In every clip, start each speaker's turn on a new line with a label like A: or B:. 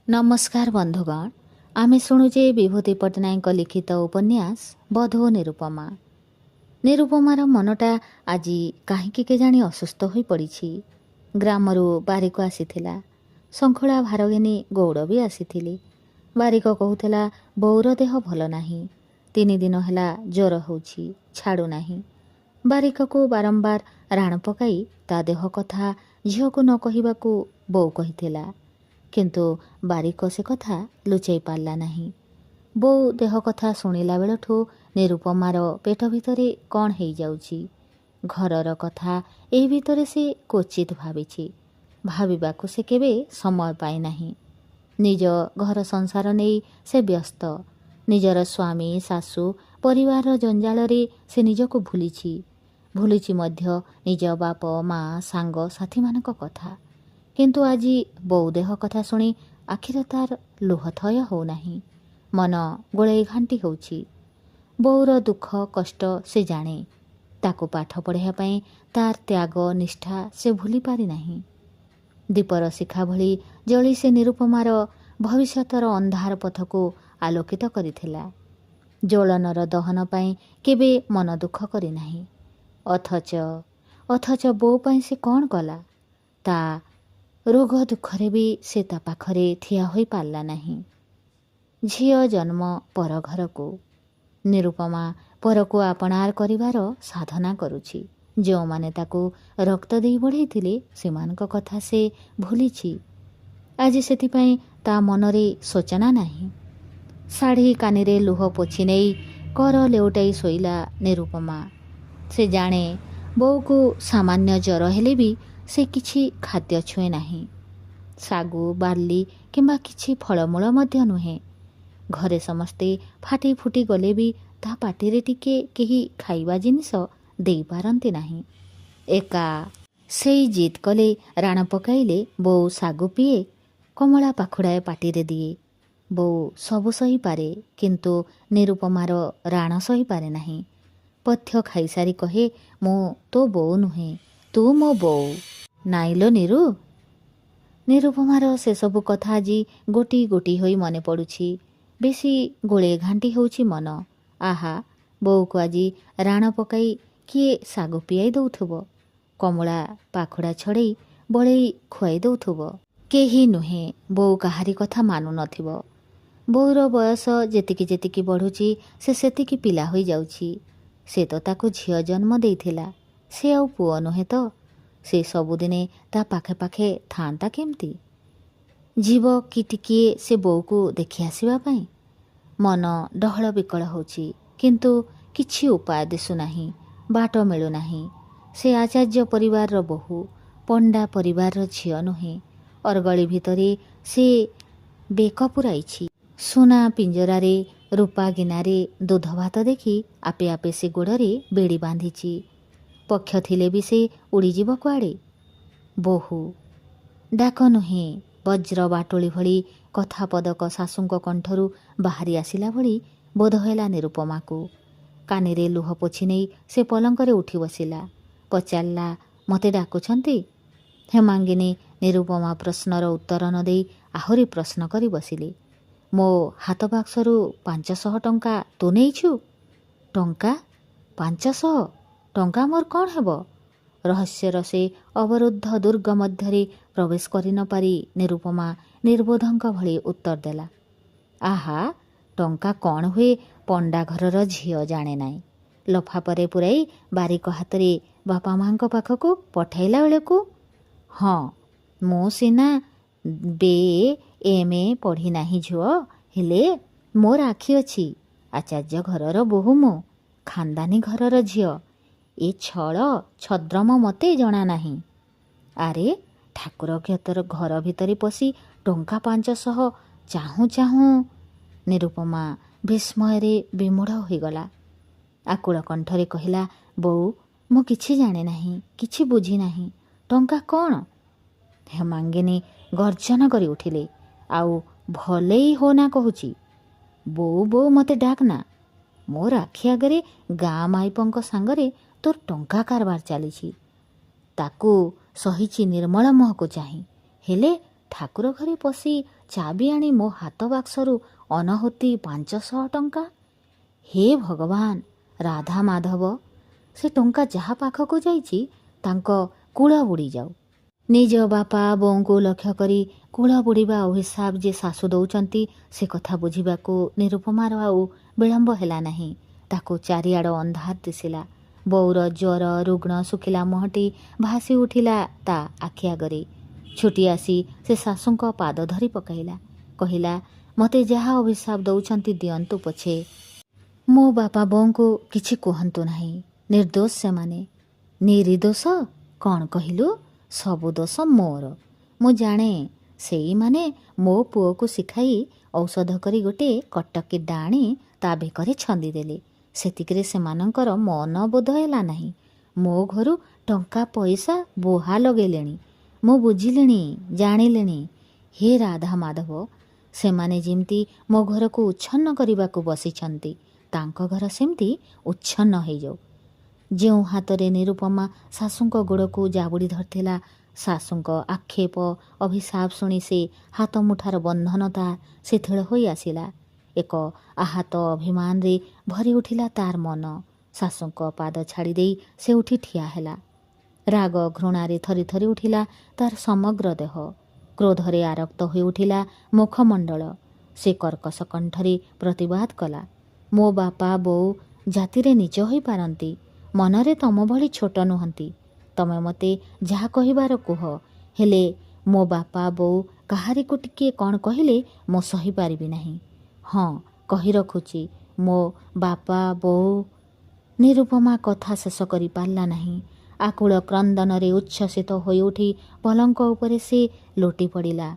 A: नमस्कार बंधुगण, आमे शुणुचे विभूति पट्टनायक लिखित उपन्यास बधू निरुपमा। निरुपमार मनटा आज कहीं केजाणी असुस्थ हो पड़ी। ग्रामरू बारिक आसीथिला। शंखुला भारगिनी गौड़ भी आसीथिले। बारिक कहूला बौर देह भल नाही, 3 दिन है ज्वर होउछि, छाड़ू नाही। बारिक को बारंबार राण पकाई ता देह कथा झील को न कहिबाकू बो कहिथिला, किंतु बारिक से कथा लुचाई पारला नहीं। बो देह कथा शुणिला बेलठू निरुपमार पेट भितरे कौन हो जाउछि। घरर कथा एही भितरे से क्वचित भाविछि, भाविबाकू से केबे समय पाई नाही। निज घर संसार नहीं से व्यस्त। निजर स्वामी सासू परिवार जंजाल से निजको भूलिछि मध्य निज बाप माँ सांग साथी मानक कथा। किंतु आज बौ देह कथा शुणी आखिर तार लुह थय हो नाही। मन गोड़े घांटी होउछि। बौर दुख कष्ट से जाने। ताको पाठ पढ़ाई तार त्याग निष्ठा से भूली पारि नाही। दीपर शिखा भली जली से निरुपमार भविष्यतर अंधार पथ को आलोकित करिथिला। ज्वलनर दहन पाई केबे मन दुख करि नाही। अथच बो पाई से कौन कला। ता रोग दुखरे भी से ता पाखरे ठिया होई पारला नाही। झियो जन्म पर घर को। निरुपमा पर को आपणार करिवार साधना करुछि। जो माने ताको रक्त देई बढ़ाइथिले सेमानक कथा से भूलिछि। आज सेतिपाई ता मनरे सोचना नाही। शाढ़ी कानिरे लुह पोछि नेई कर लेउटाई सोइला निरुपमा। से जाने बो को सामान्य ज्वर हेले भी से किछि खाद्य छुए नाही। सागु बार्ली किंबा किछि फलमूल मध्य नुहे। घरे समस्ते फाटी फुटी गले भी ता पाटिरे टिके केही खाइबा जिनिस देई पारंती नाही। एका सेई जिद कले राण पकाइले बो सागु पिए, कमला पाखुड़ाए पाटिरे दिए। बो सबु सही पारे, किंतु निरुपमार राण सही पारे नाही। पथ्य खाइसारी कहे, मो तो बो नुहे, तू मो बो। नाइलो निरु। निरुपमार से सबु कथा आज गोटी गोटी होई मने पड़ुछि। बेसी गोले घांटी होउछि मन। आहा, बो को आज राण पकाई किए सागु पियाई दउथुबो, कमला पाखुड़ा छड़ेई बड़ेई खुआई दउथुबो। केही नुहे बो काहारी कथा मानु नथिबो। बौर बयस जेतिकी जेतिकी बढ़ुछि से सेतिकी पिला होई जाउछि। से तो ताकू झियो जन्म देइथिला, से आउ पुओ नुहे तो। से सबुदिने ता पाखे पाखे थांता केमती। जीव कि टिकिए से बो को देखि आसिबा पाई। मन डहळ विकल होउछि, किंतु किछि उपाय दिसु नाही, बाट मिलु नाही। से आचार्य परिवार रो बहु, पंडा परिवार रो झियो नुहे। अरगली भितरे से बेक पुराइछि। सुना पिंजरारे रूपा गिनारे दूध भात देखि आपे आपे से गोड़े बेड़ी बांधिछि। पक्ष थिले भी से उड़ीजीव कुआड़े। बोहू डाक नुहे, वज्र बाटोली भली कथा पदक शाशुंक कंठरू बाहरी आसिला भली बोध होला निरुपमा को। कानिरे लुह पोछि नहीं से पलंकरे उठी बसिला। पचारला, मते डाकुछंती? हेमांगिनी निरुपमा प्रश्नर उत्तर न देई आहुरी प्रश्न करी बसिले। मो हाथ बाक्सरू 500 टंका तू नेइछु? टंका? 500 टंका मोर कौन हेब? रहस्यर से अवरुद्ध दुर्ग मध्यरे प्रवेश करि न पारी निरुपमा निर्बोधंक भली उत्तर देला। आहा, टंका कौन हुए पंडा घरर झियो जाने नाई। लफाफरे पुराई बारिक हातरे बापा माँ पाखक पठाइला बेलू, हाँ मु सिना BA पढ़ी नाही झुओ, हेले मोर आखि अछि। आचार्य घरर बोहू मु, खानदानी घरर झियो। ए छल छद्रम मते जणा नाही। आरे ठाकुर क्षतर घर भितरे पशि टंका 500 चाहूँ चाहूँ। निरुपमा विस्मୟରେ विमूढ़ होइगला। आकुଳ कंठरे कहिला, बोऊ मु किछि जाने नाही, किछि बुझी नाही। टंका कौन? हेमांगिनी गर्जन करी उठिले। आउ भलेई हो ना कहूची। बोऊ बोऊ मते डाकना। मोर आखि आगरे गाँ माइपंक सांगरे तोर टंका कारबार चलीछि। ताकू सहिछि निर्मल महको चाही, हेले ठाकुर घरे पशि ଚାବି ଆଣି ମୋ ହାତ ବାକ୍ସରୁ ଅନାହୁତି 500 ଟଙ୍କା। ହେ ଭଗବାନ! ରାଧା ମାଧବ, ସେ ଟଙ୍କା ଯାହା ପାଖକୁ ଯାଇଛି ତାଙ୍କ କୂଳ ବୁଡ଼ିଯାଉ। ନିଜ ବାପା ବୋଉଙ୍କୁ ଲକ୍ଷ୍ୟ କରି କୂଳ ବୁଡ଼ିବା ଅଭିଶାପ ଯେ ଶାଶୁ ଦେଉଛନ୍ତି ସେ କଥା ବୁଝିବାକୁ ନିରୁପମାର ଆଉ ବିଳମ୍ବ ହେଲା ନାହିଁ। ତାକୁ ଚାରିଆଡ଼ ଅନ୍ଧାର ଦିଶିଲା। ବୋଉର ଜ୍ୱର ରୁଗ୍ଣ ଶୁଖିଲା ମୁହଁଟି ଭାସି ଉଠିଲା ତା ଆଖି ଆଗରେ। ଛୁଟି ଆସି ସେ ଶାଶୁଙ୍କ ପାଦ ଧରି ପକାଇଲା। କହିଲା, ମୋତେ ଯାହା ଅଭିଶାପ ଦେଉଛନ୍ତି ଦିଅନ୍ତୁ ପଛେ, ମୋ ବାପା ବୋଉଙ୍କୁ କିଛି କୁହନ୍ତୁ ନାହିଁ। ନିର୍ଦ୍ଦୋଷ ସେମାନେ। ନିରିଦୋଷ? କ'ଣ କହିଲୁ? ସବୁ ଦୋଷ ମୋର। ମୁଁ ଜାଣେ ସେଇମାନେ ମୋ ପୁଅକୁ ଶିଖାଇ ଔଷଧ କରି ଗୋଟିଏ କଟକି ଡାଣି ତା ବେକରେ ଛନ୍ଦିଦେଲେ। ସେତିକିରେ ସେମାନଙ୍କର ମନ ବୋଧ ହେଲା ନାହିଁ। ମୋ ଘରୁ ଟଙ୍କା ପଇସା ବୁହା ଲଗେଇଲେଣି। ମୁଁ ବୁଝିଲିଣି, ଜାଣିଲିଣି। ହେ ରାଧା ମାଧବ, ସେମାନେ ଯେମିତି ମୋ ଘରକୁ ଉଚ୍ଛନ୍ନ କରିବାକୁ ବସିଛନ୍ତି ତାଙ୍କ ଘର ସେମିତି ଉଚ୍ଛନ୍ନ ହେଇଯାଉ। ଯେଉଁ ହାତରେ ନିରୁପମା ଶାଶୁଙ୍କ ଗୋଡ଼କୁ ଜାବୁଡ଼ି ଧରିଥିଲା, ଶାଶୁଙ୍କ ଆକ୍ଷେପ ଅଭିଶାପ ଶୁଣି ସେ ହାତ ମୁଠାର ବନ୍ଧନ ତା ଶିଥିଳ ହୋଇ ଆସିଲା। ଏକ ଆହତ ଅଭିମାନରେ ଭରି ଉଠିଲା ତାର ମନ। ଶାଶୁଙ୍କ ପାଦ ଛାଡ଼ି ଦେଇ ସେ ଉଠି ଠିଆ ହେଲା। ରାଗ ଘୃଣାରେ ଥରି ଥରି ଉଠିଲା ତାର ସମଗ୍ର ଦେହ। କ୍ରୋଧରେ ଆରକ୍ତ ହୋଇ ଉଠିଲା ମୁଖମଣ୍ଡଳ। ସେ କର୍କଶ କଣ୍ଠରେ ପ୍ରତିବାଦ କଲା, ମୋ ବାପା ବୋଉ ଜାତିରେ ନିଜ ହୋଇପାରନ୍ତି, ମନରେ ତମ ଭଳି ଛୋଟ ନୁହନ୍ତି। ତମେ ମୋତେ ଯାହା କହିବାର କୁହ, ହେଲେ ମୋ ବାପା ବୋଉ କାହାରିକୁ ଟିକିଏ କ'ଣ କହିଲେ ମୁଁ ସହିପାରିବି ନାହିଁ। ହଁ, କହି ରଖୁଛି, ମୋ ବାପା ବୋଉ। ନିରୁପମା କଥା ଶେଷ କରିପାରିଲା ନାହିଁ। ଆକୁଳ କ୍ରନ୍ଦନରେ ଉଚ୍ଛ୍ୱସିତ ହୋଇଉଠି ପଲଙ୍କ ଉପରେ ସେ ଲୋଟି ପଡ଼ିଲା।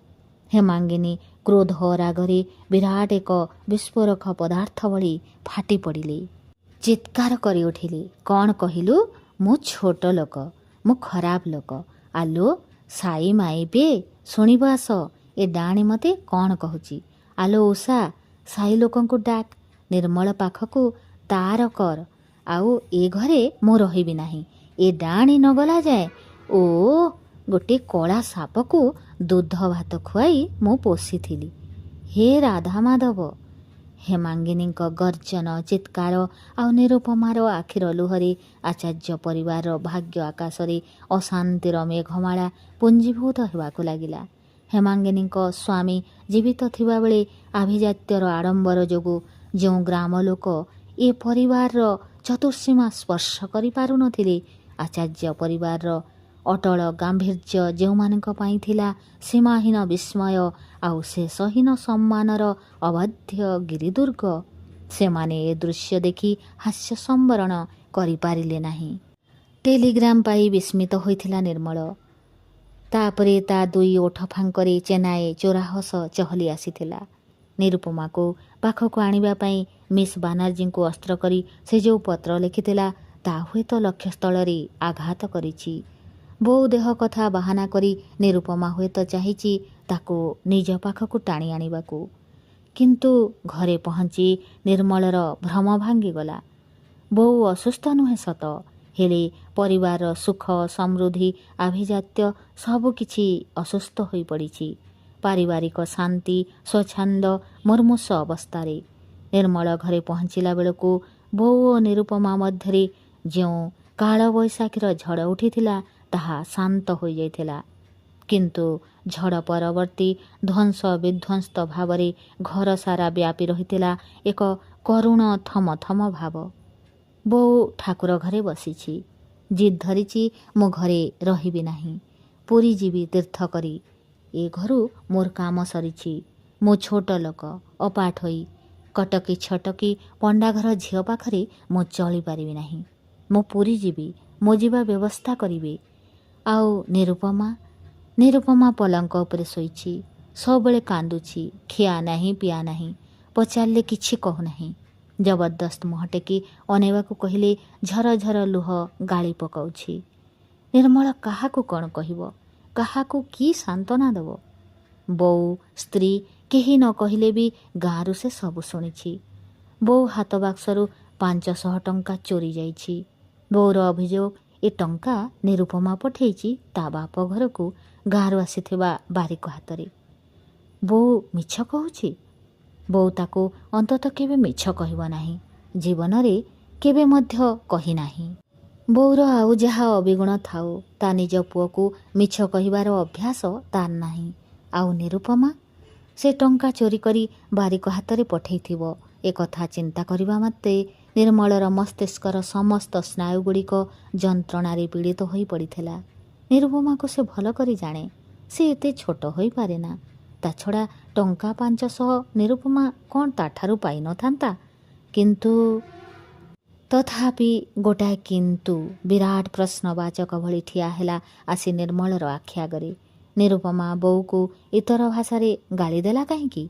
A: ହେମାଙ୍ଗିନୀ କ୍ରୋଧ ରାଗରେ ବିରାଟ ଏକ ବିସ୍ଫୋରକ ପଦାର୍ଥ ଭଳି ଫାଟି ପଡ଼ିଲେ। ଚିତ୍କାର କରି ଉଠିଲେ, କ'ଣ କହିଲୁ? ମୁଁ ଛୋଟ ଲୋକ, ମୁଁ ଖରାପ ଲୋକ। ଆଲୋ ସାଇ ମାଇପେ, ଶୁଣିବ ଆସ, ଏ ଡାଣି ମୋତେ କ'ଣ କହୁଛି। ଆଲୋ ଉଷା, ସାଇ ଲୋକଙ୍କୁ ଡାକ, ନିର୍ମଳ ପାଖକୁ ତାର କର। ଆଉ ଏ ଘରେ ମୁଁ ରହିବି ନାହିଁ। ଏ ଡାଣି ନ ଗଲା ଯାଏ ଓ ଗୋଟିଏ କଳା ସାପକୁ ଦୁଧ ଭାତ ଖୁଆଇ ମୁଁ ପୋଷିଥିଲି। ହେ ରାଧା ମାଧବ! ହେମାଙ୍ଗିନୀଙ୍କ ଗର୍ଜନ ଚିତ୍କାର ଆଉ ନିରୁପମାର ଆଖିର ଲୁହରେ ଆଚାର୍ଯ୍ୟ ପରିବାରର ଭାଗ୍ୟ ଆକାଶରେ ଅଶାନ୍ତିର ମେଘମାଳା ପୁଞ୍ଜୀଭୂତ ହେବାକୁ ଲାଗିଲା। ହେମାଙ୍ଗିନୀଙ୍କ ସ୍ୱାମୀ ଜୀବିତ ଥିବାବେଳେ ଆଭିଜାତ୍ୟର ଆଡ଼ମ୍ବର ଯୋଗୁଁ ଯେଉଁ ଗ୍ରାମ ଲୋକ ଏ ପରିବାରର ଚତୁଃସୀମା ସ୍ପର୍ଶ କରିପାରୁନଥିଲେ, ଆଚାର୍ଯ୍ୟ ପରିବାରର ଅଟଳ ଗାମ୍ଭୀର୍ଯ୍ୟ ଯେଉଁମାନଙ୍କ ପାଇଁ ଥିଲା ସୀମାହୀନ ବିସ୍ମୟ ଆଉ ଶେଷହୀନ ସମ୍ମାନର ଅବାଧ୍ୟ ଗିରିଦୁର୍ଗ, ସେମାନେ ଏ ଦୃଶ୍ୟ ଦେଖି ହାସ୍ୟ ସମ୍ବରଣ କରିପାରିଲେ ନାହିଁ। ଟେଲିଗ୍ରାମ ପାଇ ବିସ୍ମିତ ହୋଇଥିଲା ନିର୍ମଳ। ତାପରେ ତା ଦୁଇ ଓଠ ଫାଙ୍କରେ ଚେନାଏ ଚୋରାହସ ଚହଲି ଆସିଥିଲା। ନିରୁପମାକୁ ପାଖକୁ ଆଣିବା ପାଇଁ ମିସ୍ ବାନାର୍ଜୀଙ୍କୁ ଅସ୍ତ୍ର କରି ସେ ଯେଉଁ ପତ୍ର ଲେଖିଥିଲା ତାହା ହୁଏତ ଲକ୍ଷ୍ୟସ୍ଥଳରେ ଆଘାତ କରିଛି। ବୋଉ ଦେହ କଥା ବାହାନା କରି ନିରୁପମା ହୁଏତ ଚାହିଁଛି ତାକୁ ନିଜ ପାଖକୁ ଟାଣି ଆଣିବାକୁ। କିନ୍ତୁ ଘରେ ପହଞ୍ଚି ନିର୍ମଳର ଭ୍ରମ ଭାଙ୍ଗିଗଲା। ବୋଉ ଅସୁସ୍ଥ ନୁହେଁ ସତ, ହେଲେ ପରିବାରର ସୁଖ ସମୃଦ୍ଧି ଆଭିଜାତ୍ୟ ସବୁକିଛି ଅସୁସ୍ଥ ହୋଇପଡ଼ିଛି। ପାରିବାରିକ ଶାନ୍ତି ସ୍ୱଚ୍ଛନ୍ଦ ମୁର୍ମୂଷ ଅବସ୍ଥାରେ। ନିର୍ମଳ ଘରେ ପହଞ୍ଚିଲା ବେଳକୁ ବୋଉ ଓ ନିରୁପମା ମଧ୍ୟରେ ଯେଉଁ କାଳବୈଶାଖୀର ଝଡ଼ ଉଠିଥିଲା ତାହା ଶାନ୍ତ ହୋଇଯାଇଥିଲା। କିନ୍ତୁ ଝଡ଼ ପରବର୍ତ୍ତୀ ଧ୍ୱଂସ ବିଧ୍ୱସ୍ତ ଭାବରେ ଘର ସାରା ବ୍ୟାପି ରହିଥିଲା ଏକ କରୁଣ ଥମ ଥମ ଭାବ। ବୋଉ ଠାକୁର ଘରେ ବସିଛି। ଜିଦ୍ ଧରିଛି, ମୁଁ ଘରେ ରହିବି ନାହିଁ, ପୁରୀ ଯିବି ତୀର୍ଥ କରି। ଏ ଘରୁ ମୋର କାମ ସରିଛି। ମୁଁ ଛୋଟ ଲୋକ, ଅପାଠୋଇ, କଟକି ଛଟକି ପଣ୍ଡାଘର ଝିଅ ପାଖରେ ମୁଁ ଚଳିପାରିବି ନାହିଁ। ମୁଁ ପୁରୀ ଯିବି, ମୁଁ ଯିବା ବ୍ୟବସ୍ଥା କରିବି। ଆଉ ନିରୁପମା? ନିରୁପମା ପଲଙ୍କ ଉପରେ ଶୋଇଛି। ସବୁବେଳେ କାନ୍ଦୁଛି। ଖିଆ ନାହିଁ ପିଆ ନାହିଁ। ପଚାରିଲେ କିଛି କହୁନାହିଁ। ଜବରଦସ୍ତ ମୁହଁ ଟେକି ଅନେଇବାକୁ କହିଲେ ଝରଝର ଲୁହ ଗାଳି ପକାଉଛି। ନିର୍ମଳ କାହାକୁ କ'ଣ କହିବ? କାହାକୁ କି ସାନ୍ତ୍ୱନା ଦେବ? ବୋଉ ସ୍ତ୍ରୀ କେହି ନ କହିଲେ ବି ଗାଁରୁ ସେ ସବୁ ଶୁଣିଛି। ବୋଉ ହାତ ବାକ୍ସରୁ 500 ଟଙ୍କା ଚୋରି ଯାଇଛି। ବୋଉର ଅଭିଯୋଗ, ଏ ଟଙ୍କା ନିରୁପମା ପଠେଇଛି ତା ବାପ ଘରକୁ ଗାଁରୁ ଆସିଥିବା ବାରିକ ହାତରେ। ବୋଉ ମିଛ କହୁଛି? ବୋଉ ତାକୁ ଅନ୍ତତଃ କେବେ ମିଛ କହିବ ନାହିଁ, ଜୀବନରେ କେବେ ମଧ୍ୟ କହିନାହିଁ। ବୋଉର ଆଉ ଯାହା ଅବିଗୁଣ ଥାଉ, ତା ନିଜ ପୁଅକୁ ମିଛ କହିବାର ଅଭ୍ୟାସ ତାର ନାହିଁ। ଆଉ ନିରୁପମା, ସେ ଟଙ୍କା ଚୋରି କରି ବାରିକ ହାତରେ ପଠାଇଥିବ, ଏକଥା ଚିନ୍ତା କରିବା ମାତ୍ରେ ନିର୍ମଳର ମସ୍ତିଷ୍କର ସମସ୍ତ ସ୍ନାୟୁଗୁଡ଼ିକ ଯନ୍ତ୍ରଣାରେ ପୀଡ଼ିତ ହୋଇ ପଡ଼ିଥିଲା। ନିରୁପମାକୁ ସେ ଭଲ କରି ଜାଣେ, ସେ ଏତେ ଛୋଟ ହୋଇପାରେ ନା। ତା ଛଡ଼ା ଟଙ୍କା 500 ନିରୁପମା କ'ଣ ତାଠାରୁ ପାଇନଥାନ୍ତା? କିନ୍ତୁ ତଥାପି ଗୋଟାଏ କିନ୍ତୁ ବିରାଟ ପ୍ରଶ୍ନବାଚକ ଭଳି ଠିଆ ହେଲା ଆସି ନିର୍ମଳର ଆଖି ଆଗରେ। ନିରୁପମା ବୋଉକୁ ଇତର ଭାଷାରେ ଗାଳି ଦେଲା କାହିଁକି?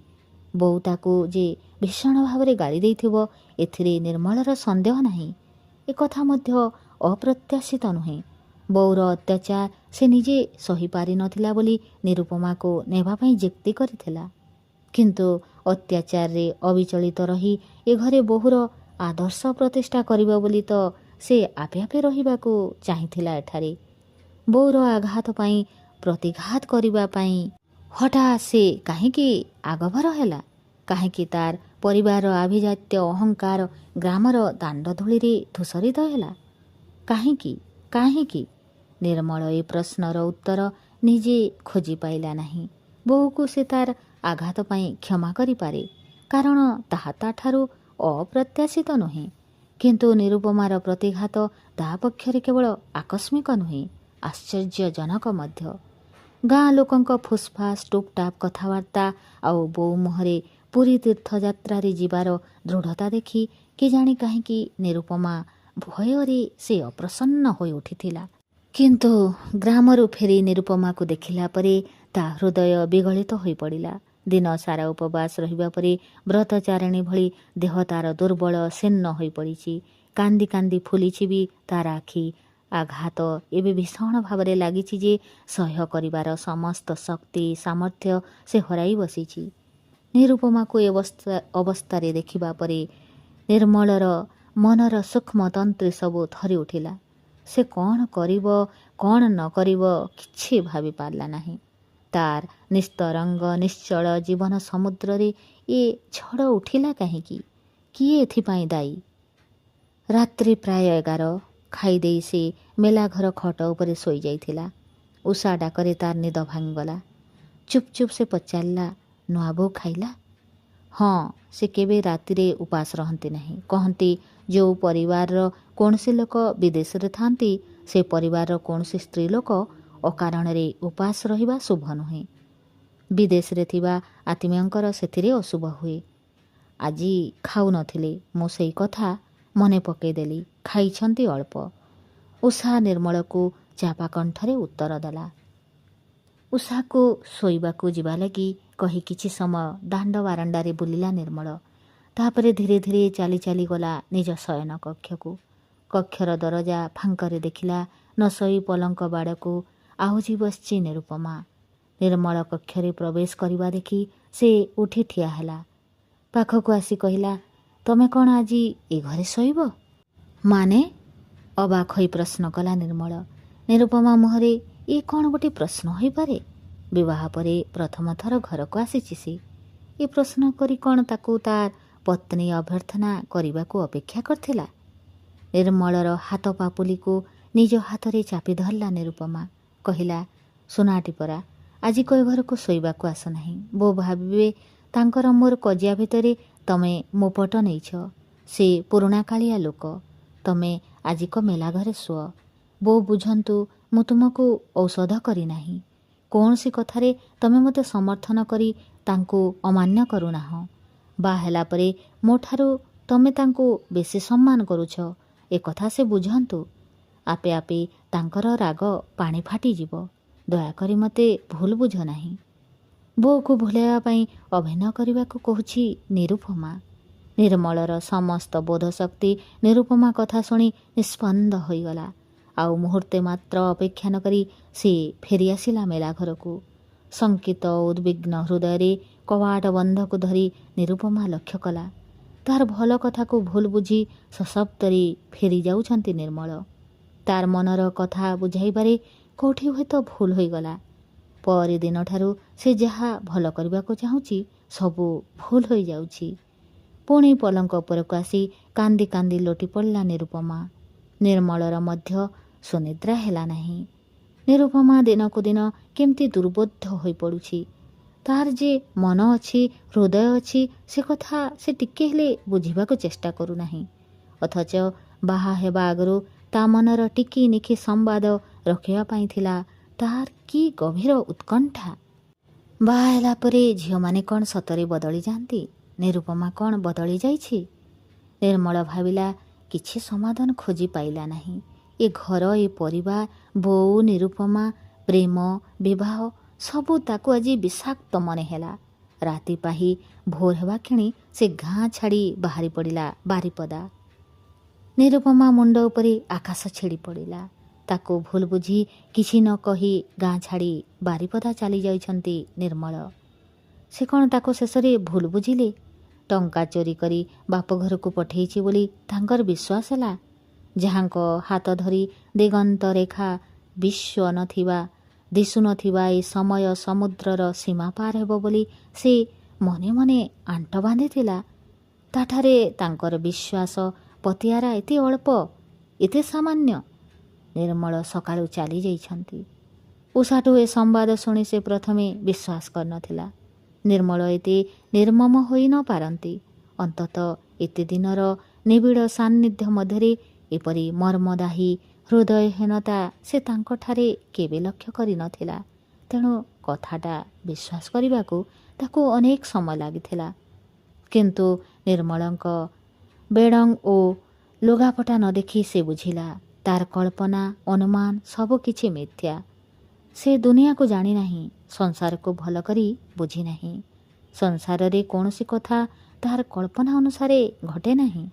A: ବୋଉ ତାକୁ ଯେ ଭୀଷଣ ଭାବରେ ଗାଳି ଦେଇଥିବ, ଏଥିରେ ନିର୍ମଳର ସନ୍ଦେହ ନାହିଁ। ଏକଥା ମଧ୍ୟ ଅପ୍ରତ୍ୟାଶିତ ନୁହେଁ। ବୋଉର ଅତ୍ୟାଚାର ସେ ନିଜେ ସହିପାରିନଥିଲା ବୋଲି ନିରୁପମାକୁ ନେବା ପାଇଁ ଯୁକ୍ତି କରିଥିଲା। କିନ୍ତୁ ଅତ୍ୟାଚାରରେ ଅବିଚଳିତ ରହି ଏ ଘରେ ବୋହୂର ଆଦର୍ଶ ପ୍ରତିଷ୍ଠା କରିବ ବୋଲି ତ ସେ ଆପେ ଆପେ ରହିବାକୁ ଚାହିଁଥିଲା ଏଠାରେ। ବୋଉର ଆଘାତ ପାଇଁ ପ୍ରତିଘାତ କରିବା ପାଇଁ ହଠାତ୍ ସେ କାହିଁକି ଆଗଭର ହେଲା? କାହିଁକି ତାର ପରିବାରର ଆଭିଜାତ୍ୟ ଅହଙ୍କାର ଗ୍ରାମର ଦାଣ୍ଡଧୂଳିରେ ଧୂସରିତ ହେଲା? କାହିଁକି କାହିଁକି? ନିର୍ମଳ ଏ ପ୍ରଶ୍ନର ଉତ୍ତର ନିଜେ ଖୋଜି ପାଇଲା ନାହିଁ। ବୋଉକୁ ସେ ତାର ଆଘାତ ପାଇଁ କ୍ଷମା କରିପାରେ, କାରଣ ତାହା ତାଠାରୁ ଅପ୍ରତ୍ୟାଶିତ ନୁହେଁ। କିନ୍ତୁ ନିରୁପମାର ପ୍ରତିଘାତ ତା ପକ୍ଷରେ କେବଳ ଆକସ୍ମିକ ନୁହେଁ, ଆଶ୍ଚର୍ଯ୍ୟଜନକ ମଧ୍ୟ। ଗାଁ ଲୋକଙ୍କ ଫୁସ୍ଫାସ୍ ଟୁପ୍ଟାପ୍ କଥାବାର୍ତ୍ତା ଆଉ ବୋଉ ମୁହଁରେ ପୁରୀ ତୀର୍ଥଯାତ୍ରାରେ ଯିବାର ଦୃଢ଼ତା ଦେଖି କେଜାଣି କାହିଁକି ନିରୁପମା ଭୟରେ ସେ ଅପ୍ରସନ୍ନ ହୋଇ ଉଠିଥିଲା। କିନ୍ତୁ ଗ୍ରାମରୁ ଫେରି ନିରୁପମାକୁ ଦେଖିଲା ପରେ ତା ହୃଦୟ ବିଗଳିତ ହୋଇପଡ଼ିଲା। ଦିନ ସାରା ଉପବାସ ରହିବା ପରେ ବ୍ରତଚାରିଣୀ ଭଳି ଦେହ ତାର ଦୁର୍ବଳ ଶୀର୍ଣ୍ଣ ହୋଇପଡ଼ିଛି। କାନ୍ଦି କାନ୍ଦି ଫୁଲିଛି ବି ତାର ଆଖି। ଆଘାତ ଏବେ ଭୀଷଣ ଭାବରେ ଲାଗିଛି ଯେ ସହ୍ୟ କରିବାର ସମସ୍ତ ଶକ୍ତି ସାମର୍ଥ୍ୟ ସେ ହରାଇ ବସିଛି। ନିରୁପମାକୁ ଏ ଅବସ୍ଥାରେ ଦେଖିବା ପରେ ନିର୍ମଳର ମନର ସୂକ୍ଷ୍ମ ତନ୍ତ୍ରୀ ସବୁ ଥରି ଉଠିଲା। ସେ କ'ଣ କରିବ କ'ଣ ନ କରିବ କିଛି ଭାବି ପାରିଲା ନାହିଁ। ତାର ନିସ୍ତରଙ୍ଗ ନିଶ୍ଚଳ ଜୀବନ ସମୁଦ୍ରରେ ଏ ଝଡ଼ ଉଠିଲା କାହିଁକି? କିଏ ଏଥିପାଇଁ ଦାୟୀ? ରାତ୍ରି ପ୍ରାୟ 11। ଖାଇଦେଇ ସେ ମେଲାଘର ଖଟ ଉପରେ ଶୋଇଯାଇଥିଲା। ଉଷା ଡାକରେ ତାର ନିଦ ଭାଙ୍ଗିଗଲା। ଚୁପ୍ ଚୁପ୍ ସେ ପଚାରିଲା, ନୂଆବୋଉ ଖାଇଲା? ହଁ, ସେ କେବେ ରାତିରେ ଉପାସ ରହନ୍ତି ନାହିଁ। କହନ୍ତି, ଯେଉଁ ପରିବାରର କୌଣସି ଲୋକ ବିଦେଶରେ ଥାନ୍ତି, ସେ ପରିବାରର କୌଣସି ସ୍ତ୍ରୀ ଲୋକ ଅକାରଣରେ ଉପାସ ରହିବା ଶୁଭ ନୁହେଁ। ବିଦେଶରେ ଥିବା ଆତ୍ମୀୟଙ୍କର ସେଥିରେ ଅଶୁଭ ହୁଏ। ଆଜି ଖାଉନଥିଲେ, ମୁଁ ସେଇ କଥା ମନେ ପକାଇଦେଲି। ଖାଇଛନ୍ତି ଅଳ୍ପ। ଉଷା ନିର୍ମଳକୁ ଚାପା କଣ୍ଠରେ ଉତ୍ତର ଦେଲା। ଉଷାକୁ ଶୋଇବାକୁ ଯିବା ଲାଗି କହି କିଛି ସମୟ ଦାଣ୍ଡ ବାରଣ୍ଡାରେ ବୁଲିଲା ନିର୍ମଳ। ତାପରେ ଧୀରେ ଧୀରେ ଚାଲି ଚାଲି ଗଲା ନିଜ ଶୟନ କକ୍ଷକୁ। କକ୍ଷର ଦରଜା ଫାଙ୍କରେ ଦେଖିଲା ନଶୋଇ ପଲଙ୍କ ବାଡ଼କୁ ଆହୁଜି ବସିଛି ନିରୁପମା। ନିର୍ମଳ କକ୍ଷରେ ପ୍ରବେଶ କରିବା ଦେଖି ସେ ଉଠି ଠିଆ ହେଲା। ପାଖକୁ ଆସି କହିଲା, ତମେ କ'ଣ ଆଜି ଏ ଘରେ ଶୋଇବ? ମାନେ? ଅବାକ୍ ହୋଇ ପ୍ରଶ୍ନ କଲା ନିର୍ମଳ। ନିରୁପମା ମୁହଁରେ ଏ କ'ଣ ଗୋଟିଏ ପ୍ରଶ୍ନ ହୋଇପାରେ? ବିବାହ ପରେ ପ୍ରଥମ ଥର ଘରକୁ ଆସିଛି ସେ। ଏ ପ୍ରଶ୍ନ କରି କ'ଣ ତାକୁ ତାର ପତ୍ନୀ ଅଭ୍ୟର୍ଥନା କରିବାକୁ ଅପେକ୍ଷା କରିଥିଲା? ନିର୍ମଳର ହାତ ପାପୁଲିକୁ ନିଜ ହାତରେ ଚାପି ଧରିଲା ନିରୁପମା। କହିଲା, ସୁନାଟି ପରା, ଆଜି ଏ ଘରକୁ ଶୋଇବାକୁ ଆସ ନାହିଁ। ବୋଉ ଭାବିବେ ତାଙ୍କର ମୋର କଜିଆ ଭିତରେ ତମେ ମୋ ପଟ ନେଇଛ। ସେ ପୁରୁଣା କାଳିଆ ଲୋକ। ତମେ ଆଜିକ ମେଲା ଘରେ ଶୁଅ। ବୋଉ ବୁଝନ୍ତୁ ମୁଁ ତୁମକୁ ଔଷଧ କରିନାହିଁ। କୌଣସି କଥାରେ ତମେ ମୋତେ ସମର୍ଥନ କରି ତାଙ୍କୁ ଅମାନ୍ୟ କରୁନାହଁ। ବାହା ହେଲା ପରେ ମୋ ଠାରୁ ତମେ ତାଙ୍କୁ ବେଶୀ ସମ୍ମାନ କରୁଛ, ଏକଥା ସେ ବୁଝନ୍ତୁ। ଆପେ ଆପେ ତାଙ୍କର ରାଗ ପାଣି ଫାଟିଯିବ। ଦୟାକରି ମୋତେ ଭୁଲ ବୁଝ ନାହିଁ। ବୋଉକୁ ଭୁଲାଇବା ପାଇଁ ଅଭିନୟ କରିବାକୁ କହୁଛି ନିରୁପମା। ନିର୍ମଳର ସମସ୍ତ ବୋଧଶକ୍ତି ନିରୁପମା କଥା ଶୁଣି ନିଷ୍ପନ୍ଦ ହୋଇଗଲା। ଆଉ ମୁହୂର୍ତ୍ତେ ମାତ୍ର ଅପେକ୍ଷା ନ କରି ସେ ଫେରିଆସିଲା ମେଲାଘରକୁ। ଶଙ୍କିତ ଉଦ୍ବିଗ୍ନ ହୃଦୟରେ କବାଟ ବନ୍ଧକୁ ଧରି ନିରୁପମା ଲକ୍ଷ୍ୟ କଲା, ତାର ଭଲ କଥାକୁ ଭୁଲ ବୁଝି ସଶବ୍ଦରେ ଫେରି ଯାଉଛନ୍ତି ନିର୍ମଳ। ତାର ମନର କଥା ବୁଝାଇବାରେ କେଉଁଠି ହୁଏତ ଭୁଲ ହୋଇଗଲା। ପରିଦିନଠାରୁ ସେ ଯାହା ଭଲ କରିବାକୁ ଚାହୁଁଛି ସବୁ ଭୁଲ ହୋଇଯାଉଛି। ପୁଣି ପଲଙ୍କ ଉପରକୁ ଆସି କାନ୍ଦି କାନ୍ଦି ଲୋଟି ପଡ଼ିଲା ନିରୁପମା। ନିର୍ମଳର ମଧ୍ୟ ସୁନିଦ୍ରା ହେଲା ନାହିଁ। ନିରୁପମା ଦିନକୁ ଦିନ କେମିତି ଦୁର୍ବୋଧ୍ୟ ହୋଇପଡ଼ୁଛି। ତାହାର ଯେ ମନ ଅଛି, ହୃଦୟ ଅଛି, ସେ କଥା ସେ ଟିକେ ହେଲେ ବୁଝିବାକୁ ଚେଷ୍ଟା କରୁନାହିଁ। ଅଥଚ ବାହା ହେବା ଆଗରୁ ତା ମନର ଟିକି ନିଖି ସମ୍ବାଦ ରଖିବା ପାଇଁ ଥିଲା ତାହାର କି ଗଭୀର ଉତ୍କଣ୍ଠା। ବାହା ହେଲା ପରେ ଝିଅମାନେ କ'ଣ ସତରେ ବଦଳି ଯାଆନ୍ତି? ନିରୁପମା କ'ଣ ବଦଳି ଯାଇଛି? ନିର୍ମଳ ଭାବିଲା, କିଛି ସମାଧାନ ଖୋଜି ପାଇଲା ନାହିଁ। ଏ ଘର, ଏ ପରିବାର, ବୋଉ, ନିରୁପମା, ପ୍ରେମ, ବିବାହ ସବୁ ତାକୁ ଆଜି ବିଷାକ୍ତ ମନେ ହେଲା। ରାତି ପାହି ଭୋର ହେବା କ୍ଷଣି ସେ ଗାଁ ଛାଡ଼ି ବାହାରି ପଡ଼ିଲା ବାରିପଦା। ନିରୁପମା ମୁଣ୍ଡ ଉପରେ ଆକାଶ ଛିଡ଼ି ପଡ଼ିଲା। ତାକୁ ଭୁଲ ବୁଝି କିଛି ନ କହି ଗାଁ ଛାଡ଼ି ବାରିପଦା ଚାଲି ଯାଇଛନ୍ତି ନିର୍ମଳ। ସେ କ'ଣ ତାକୁ ଶେଷରେ ଭୁଲ ବୁଝିଲେ? ଟଙ୍କା ଚୋରି କରି ବାପ ଘରକୁ ପଠେଇଛି ବୋଲି ତାଙ୍କର ବିଶ୍ୱାସ ହେଲା। ଯାହାଙ୍କ ହାତ ଧରି ଦିଗନ୍ତ ରେଖା ବିଶ୍ୱ ନଥିବା, ଦିଶୁନଥିବା ଏ ସମୟ ସମୁଦ୍ରର ସୀମା ପାର ହେବ ବୋଲି ସେ ମନେ ମନେ ଆଣ୍ଟ ବାନ୍ଧିଥିଲା, ତାଠାରେ ତାଙ୍କର ବିଶ୍ୱାସ ପତିଆରା ଏତେ ଅଳ୍ପ, ଏତେ ସାମାନ୍ୟ। ନିର୍ମଳ ସକାଳୁ ଚାଲି ଯାଇଛନ୍ତି। ଉଷାଠୁ ଏ ସମ୍ବାଦ ଶୁଣି ସେ ପ୍ରଥମେ ବିଶ୍ୱାସ କରିନଥିଲା। ନିର୍ମଳ ଏତେ ନିର୍ମମ ହୋଇ ନ ପାରନ୍ତି। ଅନ୍ତତଃ ଏତେ ଦିନର ନିବିଡ଼ ସାନ୍ନିଧ୍ୟ ମଧ୍ୟରେ ଏପରି ମର୍ମଦାହୀ ହୃଦୟହୀନତା ସେ ତାଙ୍କଠାରେ କେବେ ଲକ୍ଷ୍ୟ କରିନଥିଲା। ତେଣୁ କଥାଟା ବିଶ୍ୱାସ କରିବାକୁ ତାକୁ ଅନେକ ସମୟ ଲାଗିଥିଲା। କିନ୍ତୁ ନିର୍ମଳଙ୍କ ବେଡ଼ଙ୍ଗ ଓ ଲୁଗାପଟା ନ ଦେଖି ସେ ବୁଝିଲା, ତାର କଳ୍ପନା ଅନୁମାନ ସବୁ କିଛି ମିଥ୍ୟା। ସେ ଦୁନିଆକୁ ଜାଣିନାହିଁ, ସଂସାରକୁ ଭଲ କରି ବୁଝିନାହିଁ। ସଂସାରରେ କୌଣସି କଥା ତାହାର କଳ୍ପନା ଅନୁସାରେ ଘଟେ ନାହିଁ।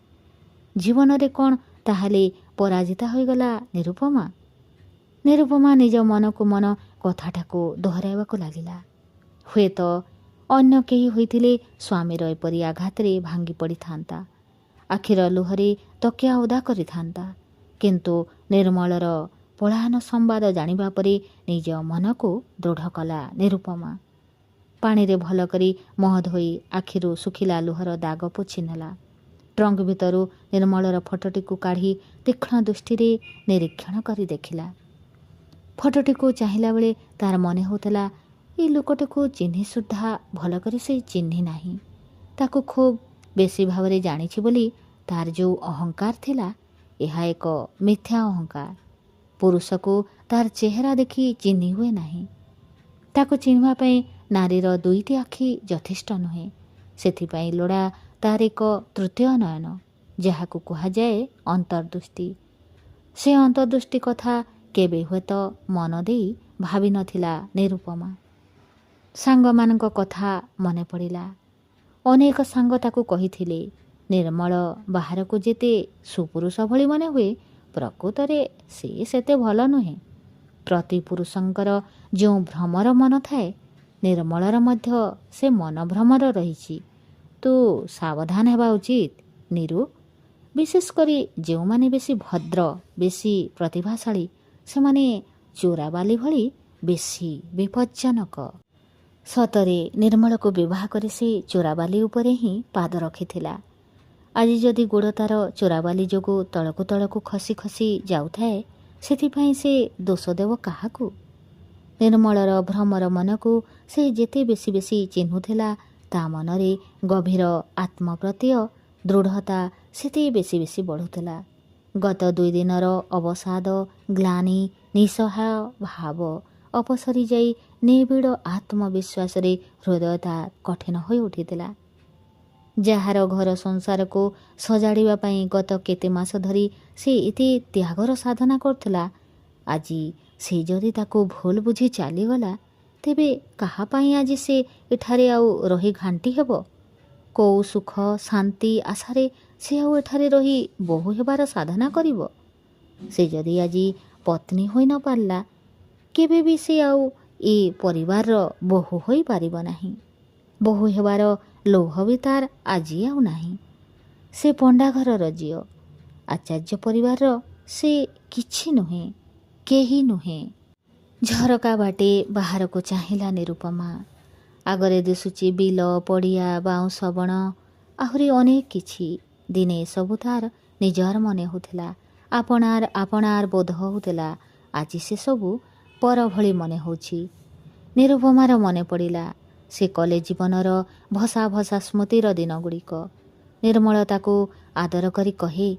A: ଜୀବନରେ କ'ଣ ତାହେଲେ ପରାଜିତା ହୋଇଗଲା ନିରୁପମା? ନିରୁପମା ନିଜ ମନକୁ ମନ କଥାଟାକୁ ଦୋହରାଇବାକୁ ଲାଗିଲା। ହୁଏତ ଅନ୍ୟ କେହି ହୋଇଥିଲେ ସ୍ୱାମୀର ଏପରି ଆଘାତରେ ଭାଙ୍ଗି ପଡ଼ିଥାନ୍ତା, ଆଖିର ଲୁହରେ ତକିଆ ଓଦା କରିଥାନ୍ତା। କିନ୍ତୁ ନିର୍ମଳର ପଳାୟନ ସମ୍ବାଦ ଜାଣିବା ପରେ ନିଜ ମନକୁ ଦୃଢ଼ କଲା ନିରୁପମା। ପାଣିରେ ଭଲ କରି ମୁହଁ ଧୋଇ ଆଖିରୁ ଶୁଖିଲା ଲୁହର ଦାଗ ପୋଛି ନେଲା। ଟ୍ରଙ୍କ ଭିତରୁ ନିର୍ମଳର ଫଟୋଟିକୁ କାଢ଼ି ତୀକ୍ଷ୍ଣ ଦୃଷ୍ଟିରେ ନିରୀକ୍ଷଣ କରି ଦେଖିଲା। ଫଟୋଟିକୁ ଚାହିଁଲା ବେଳେ ତାର ମନେ ହେଉଥିଲା, ଏ ଲୋକଟିକୁ ଚିହ୍ନି ସୁଦ୍ଧା ଭଲ କରି ସେ ଚିହ୍ନି ନାହିଁ। ତାକୁ ଖୁବ୍ ବେଶୀ ଭାବରେ ଜାଣିଛି ବୋଲି ତାର ଯେଉଁ ଅହଙ୍କାର ଥିଲା, ଏହା ଏକ ମିଥ୍ୟା ଅହଙ୍କାର। ପୁରୁଷକୁ ତାର ଚେହେରା ଦେଖି ଚିହ୍ନି ହୁଏ ନାହିଁ। ତାକୁ ଚିହ୍ନିବା ପାଇଁ ନାରୀର ଦୁଇଟି ଆଖି ଯଥେଷ୍ଟ ନୁହେଁ। ସେଥିପାଇଁ ଲୋଡ଼ା ତାର ଏକ ତୃତୀୟ ନୟନ, ଯାହାକୁ କୁହାଯାଏ ଅନ୍ତର୍ଦୃଷ୍ଟି। ସେ ଅନ୍ତର୍ଦୃଷ୍ଟି କଥା କେବେ ହୁଏତ ମନ ଦେଇ ଭାବିନଥିଲା ନିରୁପମା। ସାଙ୍ଗମାନଙ୍କ କଥା ମନେ ପଡ଼ିଲା। ଅନେକ ସାଙ୍ଗ ତାକୁ କହିଥିଲେ, ନିର୍ମଳ ବାହାରକୁ ଯେତେ ସୁପୁରୁଷ ଭଳି ମନେ ହୁଏ, ପ୍ରକୃତରେ ସେ ସେତେ ଭଲ ନୁହେଁ। ପ୍ରତି ପୁରୁଷଙ୍କର ଯେଉଁ ଭ୍ରମର ମନ ଥାଏ, ନିର୍ମଳର ମଧ୍ୟ ସେ ମନ ଭ୍ରମର ରହିଛି। ତୁ ସାବଧାନ ହେବା ଉଚିତ ନିରୁ। ବିଶେଷ କରି ଯେଉଁମାନେ ବେଶୀ ଭଦ୍ର, ବେଶୀ ପ୍ରତିଭାଶାଳୀ, ସେମାନେ ଚୋରାବାଲି ଭଳି ବେଶୀ ବିପଜ୍ଜନକ। ସତରେ ନିର୍ମଳକୁ ବିବାହ କରି ସେ ଚୋରାବାଲି ଉପରେ ହିଁ ପାଦ ରଖିଥିଲା। ଆଜି ଯଦି ଗୋଡ଼ ତାର ଚୋରାବାଲି ଯୋଗୁଁ ତଳକୁ ତଳକୁ ଖସି ଖସି ଯାଉଥାଏ, ସେଥିପାଇଁ ସେ ଦୋଷ ଦେବ କାହାକୁ? ନିର୍ମଳର ଭ୍ରମର ମନକୁ ସେ ଯେତେ ବେଶୀ ବେଶୀ ଚିହ୍ନୁଥିଲା, ତା ମନରେ ଗଭୀର ଆତ୍ମପ୍ରତ୍ୟୟ ଦୃଢ଼ତା ସେତେ ବେଶୀ ବେଶୀ ବଢ଼ୁଥିଲା। ଗତ 2 ଦିନର ଅବସାଦ, ଗ୍ଲାନି, ନିଃସହାୟ ଭାବ ଅପସରି ଯାଇ ନିବିଡ଼ ଆତ୍ମବିଶ୍ୱାସରେ ହୃଦୟତା କଠିନ ହୋଇ ଉଠିଥିଲା। ଯାହାର ଘର ସଂସାରକୁ ସଜାଡ଼ିବା ପାଇଁ ଗତ କେତେ ମାସ ଧରି ସେ ଏତେ ତ୍ୟାଗର ସାଧନା କରୁଥିଲା, ଆଜି ସେ ଯଦି ତାକୁ ଭୁଲ ବୁଝି ଚାଲିଗଲା, ତେବେ କାହା ପାଇଁ ଆଜି ସେ ଏଠାରେ ଆଉ ରହି ଘାଣ୍ଟି ହେବ? କେଉଁ ସୁଖ ଶାନ୍ତି ଆଶାରେ ସେ ଆଉ ଏଠାରେ ରହି ବୋହୂ ହେବାର ସାଧନା କରିବ? ସେ ଯଦି ଆଜି ପତ୍ନୀ ହୋଇ ନ ପାରିଲା, କେବେ ବି ସେ ଆଉ ଏ ପରିବାରର ବୋହୂ ହୋଇପାରିବ ନାହିଁ। ବୋହୂ ହେବାର ଲୋଭ ବି ତାର ଆଜି ଆଉ ନାହିଁ। ସେ ପଣ୍ଡା ଘରର ଝିଅ, ଆଚାର୍ଯ୍ୟ ପରିବାରର ସେ କିଛି ନୁହେଁ, କେହି ନୁହେଁ। ଝରକା ବାଟେ ବାହାରକୁ ଚାହିଁଲା ନିରୁପମା। ଆଗରେ ଦିଶୁଛି ବିଲ, ପଡ଼ିଆ, ବାଉଁଶ ବଣ, ଆହୁରି ଅନେକ କିଛି। ଦିନେ ସବୁ ତାର ନିଜର ମନେ ହେଉଥିଲା, ଆପଣାର ବୋଧ ହେଉଥିଲା। ଆଜି ସେସବୁ ପର ଭଳି ମନେ ହେଉଛି। ନିରୁପମାର ମନେ ପଡ଼ିଲା ସେ କଲେଜ ଜୀବନର ଭସା ଭସା ସ୍ମୃତିର ଦିନଗୁଡ଼ିକ। ନିର୍ମଳ ତାକୁ ଆଦର କରି କହେ,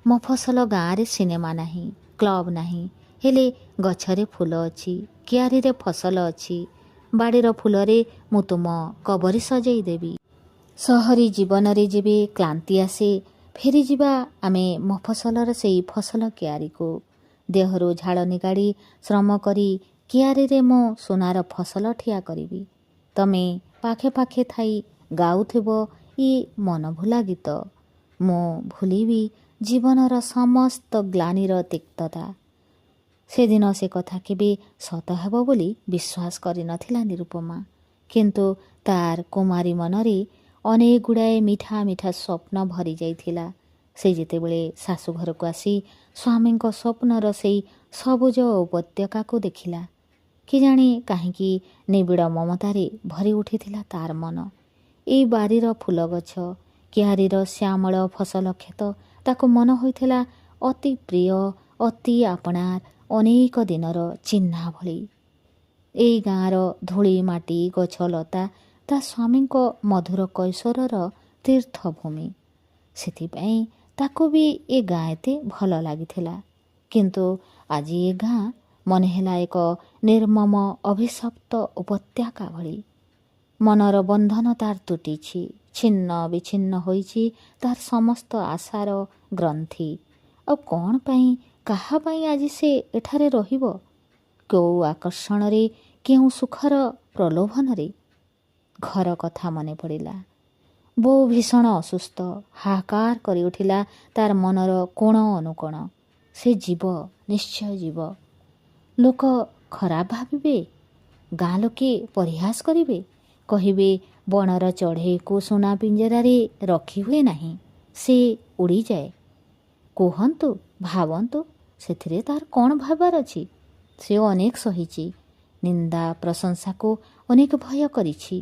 A: ମଫସଲ ଗାଁରେ ସିନେମା ନାହିଁ, କ୍ଲବ ନାହିଁ, ହେଲେ ଗଛରେ ଫୁଲ ଅଛି, କିଆରୀରେ ଫସଲ ଅଛି। ବାଡ଼ିର ଫୁଲରେ ମୁଁ ତୁମ କବରୀ ସଜେଇ ଦେବି। ସହରୀ ଜୀବନରେ ଯେବେ କ୍ଳାନ୍ତି ଆସେ, ଫେରିଯିବା ଆମେ ମଫସଲର ସେଇ ଫସଲ କିଆରୀକୁ। ଦେହରୁ ଝାଳ ନିଗାଡ଼ି ଶ୍ରମ କରି କିଆରୀରେ ମୁଁ ସୁନାର ଫସଲ ଠିଆ କରିବି। ତମେ ପାଖେ ପାଖେ ଥାଇ ଗାଉଥିବ ଇ ମନଭୁଲା ଗୀତ। ମୁଁ ଭୁଲିବି ଜୀବନର ସମସ୍ତ ଗ୍ଲାନିର ତିକ୍ତତା। ସେଦିନ ସେ କଥା କେବେ ସତ ହେବ ବୋଲି ବିଶ୍ୱାସ କରିନଥିଲା ନିରୁପମା। କିନ୍ତୁ ତାର କୁମାରୀ ମନରେ ଅନେକ ଗୁଡ଼ାଏ ମିଠା ମିଠା ସ୍ୱପ୍ନ ଭରି ଯାଇଥିଲା। ସେ ଯେତେବେଳେ ଶାଶୁଘରକୁ ଆସି ସ୍ୱାମୀଙ୍କ ସ୍ୱପ୍ନର ସେଇ ସବୁଜ ଉପତ୍ୟକାକୁ ଦେଖିଲା, କେଜାଣି କାହିଁକି ନିବିଡ଼ ମମତାରେ ଭରି ଉଠିଥିଲା ତାର ମନ। ଏଇ ବାରିର ଫୁଲଗଛ, କିଆରୀର ଶ୍ୟାମଳ ଫସଲ କ୍ଷେତ ତାକୁ ମନ ହୋଇଥିଲା ଅତି ପ୍ରିୟ, ଅତି ଆପଣାର, ଅନେକ ଦିନର ଚିହ୍ନା ଭଳି। ଏଇ ଗାଁର ଧୂଳି ମାଟି ଗଛଲତା ତା ସ୍ୱାମୀଙ୍କ ମଧୁର କୈଶୋରର ତୀର୍ଥଭୂମି। ସେଥିପାଇଁ ତାକୁ ବି ଏ ଗାଁ ଏତେ ଭଲ ଲାଗିଥିଲା। କିନ୍ତୁ ଆଜି ଏ ଗାଁ ମନେ ହେଲା ଏକ ନିର୍ମମ ଅଭିଶପ୍ତ ଉପତ୍ୟକା ଭଳି। ମନର ବନ୍ଧନ ତାର ତୁଟିଛି, ଛିନ୍ନ ବିଚ୍ଛିନ୍ନ ହୋଇଛି ତାର ସମସ୍ତ ଆଶାର ଗ୍ରନ୍ଥି। ଆଉ କ'ଣ ପାଇଁ, କାହା ପାଇଁ ଆଜି ସେ ଏଠାରେ ରହିବ? କେଉଁ ଆକର୍ଷଣରେ, କେଉଁ ସୁଖର ପ୍ରଲୋଭନରେ? ଘର କଥା ମନେ ପଡ଼ିଲା। ବୋଉ ଭୀଷଣ ଅସୁସ୍ଥ। ହାହାକାର କରି ଉଠିଲା ତାର ମନର କୋଣ ଅନୁକୋଣ। ସେ ଯିବ, ନିଶ୍ଚୟ ଯିବ। ଲୋକ ଖରାପ ଭାବିବେ, ଗାଁ ଲୋକେ ପରିହାସ କରିବେ, କହିବେ ବଣର ଚଢ଼େଇକୁ ସୁନା ପିଞ୍ଜରାରେ ରଖି ହୁଏ ନାହିଁ, ସେ ଉଡ଼ିଯାଏ। କୁହନ୍ତୁ, ଭାବନ୍ତୁ, ସେଥିରେ ତାର କ'ଣ ଭାବାର ଅଛି? ସେ ଅନେକ ସହିଛି, ନିନ୍ଦା ପ୍ରଶଂସାକୁ ଅନେକ ଭୟ କରିଛି।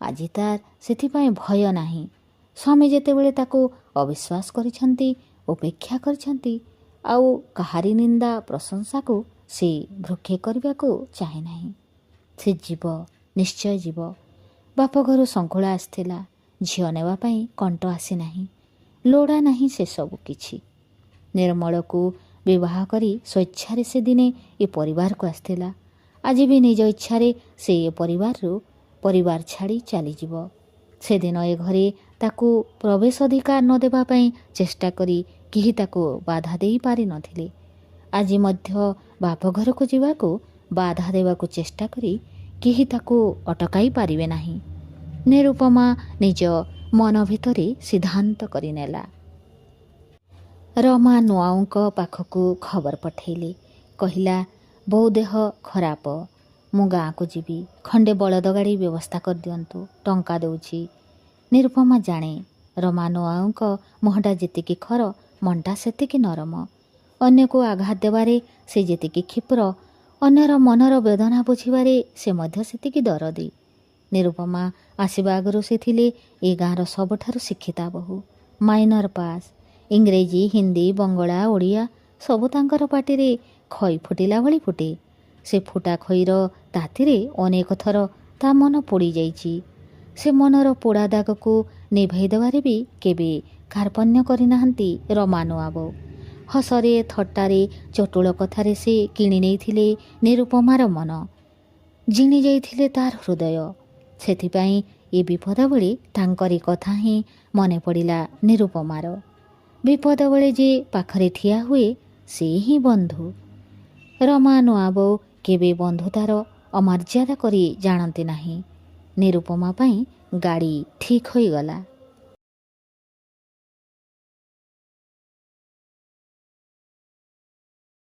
A: ଆଜି ତାର ସେଥିପାଇଁ ଭୟ ନାହିଁ। ସ୍ୱାମୀ ଯେତେବେଳେ ତାକୁ ଅବିଶ୍ୱାସ କରିଛନ୍ତି, ଉପେକ୍ଷା କରିଛନ୍ତି, ଆଉ କାହାରି ନିନ୍ଦା ପ୍ରଶଂସାକୁ ସେ ଭୃକ୍ଷେପ କରିବାକୁ ଚାହେଁ ନାହିଁ। ସେ ଯିବ, ନିଶ୍ଚୟ ଯିବ। ବାପଘରୁ ଶଙ୍କୁଳା ଆସିଥିଲା, ଝିଅ ନେବା ପାଇଁ କଣ୍ଟ ଆସିନାହିଁ, ଲୋଡ଼ା ନାହିଁ ସେସବୁ କିଛି। ନିର୍ମଳକୁ ବିବାହ କରି ସ୍ୱଇଚ୍ଛାରେ ସେ ଦିନେ ଏ ପରିବାରକୁ ଆସିଥିଲା। ଆଜି ବି ନିଜ ଇଚ୍ଛାରେ ସେ ଏ ପରିବାର ଛାଡ଼ି ଚାଲିଯିବ। ସେଦିନ ଏ ଘରେ ତାକୁ ପ୍ରବେଶ ଅଧିକାର ନ ଦେବା ପାଇଁ ଚେଷ୍ଟା କରି କେହି ତାକୁ ବାଧା ଦେଇ ପାରିନଥିଲେ। ଆଜି ମଧ୍ୟ ବାପଘରକୁ ଯିବାକୁ ବାଧା ଦେବାକୁ ଚେଷ୍ଟା କରି କେହି ତାକୁ ଅଟକାଇ ପାରିବେ ନାହିଁ। ନିରୁପମା ନିଜ ମନ ଭିତରେ ସିଦ୍ଧାନ୍ତ କରିନେଲା। ରମା ନୂଆଉଙ୍କ ପାଖକୁ ଖବର ପଠେଇଲେ। କହିଲା, ବୋଉ ଦେହ ଖରାପ, ମୁଁ ଗାଁକୁ ଯିବି, ଖଣ୍ଡେ ବଳଦ ଗାଡ଼ି ବ୍ୟବସ୍ଥା କରିଦିଅନ୍ତୁ, ଟଙ୍କା ଦେଉଛି। ନିରୁପମା ଜାଣେ ରମା ନୂଆଉଙ୍କ ମୁହଁଟା ଯେତିକି ଖର, ମନଟା ସେତିକି ନରମ। ଅନ୍ୟକୁ ଆଘାତ ଦେବାରେ ସେ ଯେତିକି କ୍ଷିପ୍ର, ଅନ୍ୟର ମନର ବେଦନା ବୁଝିବାରେ ସେ ମଧ୍ୟ ସେତିକି ଦରଦୀ। ନିରୁପମା ଆସିବା ଆଗରୁ ସେ ଥିଲେ ଏ ଗାଁର ସବୁଠାରୁ ଶିକ୍ଷିତା ବୋହୂ। Minor pass. ଇଂରେଜୀ, ହିନ୍ଦୀ, ବଙ୍ଗଳା, ଓଡ଼ିଆ ସବୁ ତାଙ୍କର ପାଟିରେ ଖଇ ଫୁଟିଲା ଭଳି ଫୁଟେ। ସେ ଫୁଟା ଖଇର ତାତିରେ ଅନେକ ଥର ତା ମନ ପୋଡ଼ି ଯାଇଛି। ସେ ମନର ପୋଡ଼ା ଦାଗକୁ ନିଭାଇ ଦେବାରେ ବି କେବେ କାର୍ପଣ୍ୟ କରିନାହାନ୍ତି ରମା ନୂଆବୋଉ। ହସରେ, ଥଟ୍ଟାରେ, ଚଟୁଳ କଥାରେ ସେ କିଣି ନେଇଥିଲେ ନିରୁପମାର ମନ, ଜିଣି ଯାଇଥିଲେ ତାର ହୃଦୟ। ସେଥିପାଇଁ ଏ ବିପଦ ବେଳେ ତାଙ୍କରି କଥା ହିଁ ମନେ ପଡ଼ିଲା ନିରୁପମାର। ବିପଦ ବେଳେ ଯେ ପାଖରେ ଠିଆ ହୁଏ, ସେ ହିଁ ବନ୍ଧୁ। ରମା ନୂଆବୋଉ କେବେ ବନ୍ଧୁତାର ଅମର୍ଯ୍ୟାଦା କରି ଜାଣନ୍ତି ନାହିଁ। ନିରୁପମା ପାଇଁ ଗାଡ଼ି ଠିକ୍ ହୋଇଗଲା।